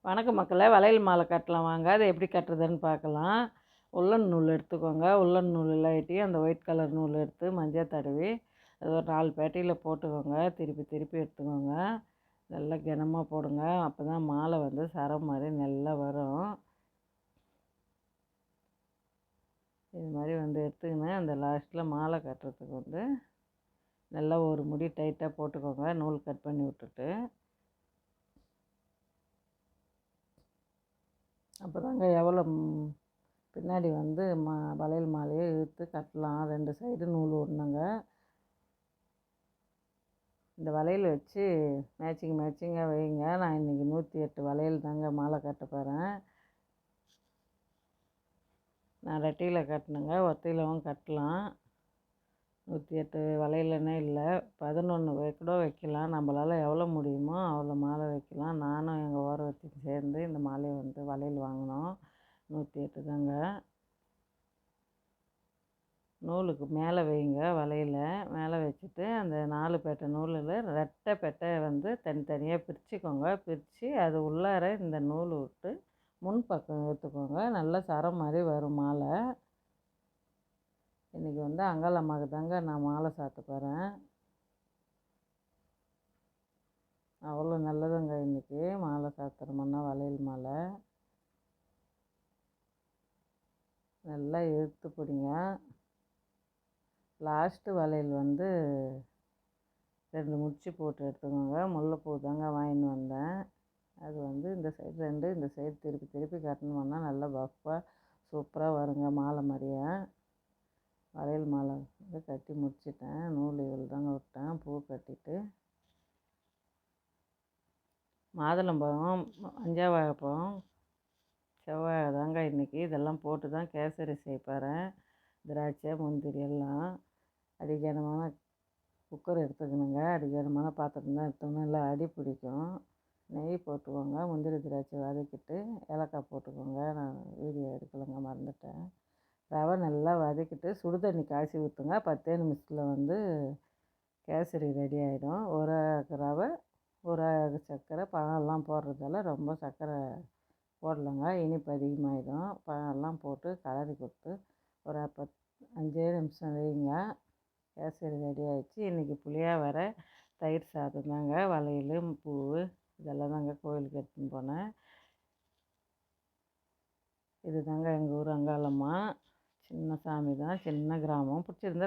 வணக்கம் மக்களே, வளையல் மாலை கட்டலாம் வாங்க. அதை எப்படி கட்டுறதுன்னு பார்க்கலாம். உல்லன் நூல் எடுத்துக்கோங்க. உல்லன் நூல் இல்லாட்டி அந்த ஒயிட் கலர் நூல் எடுத்து மஞ்சள் தடவி அது ஒரு 4 பேட்டையில் போட்டுக்கோங்க. திருப்பி திருப்பி எடுத்துக்கோங்க. நல்லா கனமாக போடுங்க. அப்போ தான் மாலை வந்து சரம் மாதிரி நல்லா வரும். இது மாதிரி வந்து எடுத்துக்கின்னு அந்த லாஸ்ட்டில் மாலை கட்டுறதுக்கு வந்து நல்லா ஒரு முடி டைட்டாக போட்டுக்கோங்க. நூல் கட் பண்ணி விட்டுட்டு அப்போ தாங்க எவ்வளோ பின்னாடி வந்து வளையல் மாலையை இழுத்து கட்டலாம். 2 சைடு நூல் விடணுங்க. இந்த வளையல் வச்சு மேட்சிங்காக வைங்க. நான் இன்றைக்கி 108 வளையல் தாங்க மாலை கட்ட போகிறேன். நான் ரெட்டையில் கட்டணுங்க, ஒத்தையிலவும் கட்டலாம். 108 வளையல்னே இல்லை, 11 கூட வைக்கலாம். நம்மளால் எவ்வளோ முடியுமோ அவ்வளோ மாலை வைக்கலாம். நானும் எங்கள் ஓரவத்தையும் சேர்ந்து இந்த மாலையை வந்து வளையல் வாங்கினோம். 108 தாங்க. நூலுக்கு மேலே வைங்க. வளையல மேலே வச்சுட்டு அந்த 4 பேட்டை நூலில் ரெட்டை பெட்டையை வந்து தனித்தனியாக பிரிச்சுக்கோங்க. பிரித்து அது உள்ளார இந்த நூல் விட்டு முன்பக்கம் எடுத்துக்கோங்க. நல்லா சரம் மாதிரி வரும் மாலை. இன்றைக்கி வந்து அங்காளம்மாவுக்கு தாங்க நான் மாலை சாத்த போகிறேன். அவ்வளோ நல்லதுங்க இன்றைக்கி மாலை சாத்துறோம்னா வளையல் மாலை. நல்லா இழுத்து பிடிங்க. லாஸ்ட்டு வளையல் வந்து 2 முடிச்சு போட்டு எடுத்துக்கோங்க. முல்லைப்பூ தாங்க வாங்கின்னு வந்தேன். அது வந்து இந்த சைடு 2, இந்த சைடு திருப்பி திருப்பி கட்டணும்னா நல்லா பஃப்பாக சூப்பராக வருங்க மாலை மாதிரியே. வளையல் மாலை வந்து கட்டி முடிச்சிட்டேன். நூல் இவ்வளோ தாங்க விட்டேன். பூ கட்டிட்டு மாதுளம்பழம், மஞ்சள் வாழைப்பழம், செவ்வாழை தாங்க இன்றைக்கி. இதெல்லாம் போட்டு தான் கேசரி செய்ய போகிறேன். திராட்சை, முந்திரி எல்லாம் அடிக்கனமான குக்கர் எடுத்துக்கணுங்க. அடிக்கனமான பாத்திரம் தான் எடுத்துக்கணும், இல்லை அடி பிடிக்கும். நெய் போட்டுக்கோங்க. முந்திரி திராட்சை வதக்கிட்டு ஏலக்காய் போட்டுக்கோங்க. நான் வீடியோ எடுக்கலைங்க, மறந்துட்டேன். ரவை நல்லா வதக்கிட்டு சுடு தண்ணி காய்ச்சி ஊற்றுங்க. 10 நிமிஷத்தில் வந்து கேசரி ரெடி ஆகிடும். ஒரு ரவை, ஒரு சர்க்கரை, பழம்லாம் போடுறதால ரொம்ப சர்க்கரை போடலைங்க, இனிப்பு அதிகமாகிடும். பழம்லாம் போட்டு கலரி கொடுத்து ஒரு 5 நிமிஷம் வைங்க. கேசரி ரெடி ஆகிடுச்சு. இன்றைக்கி புளியோதரை, தயிர் சாதம் தாங்க. வளையல், பூ இதெல்லாம் தாங்க கோயிலுக்கு எடுத்துன்னு போனேன். இது தாங்க எங்கள் ஊர் அங்காளம்மா. சின்ன சாமி தான், சின்ன கிராமம். பிடிச்சிருந்தா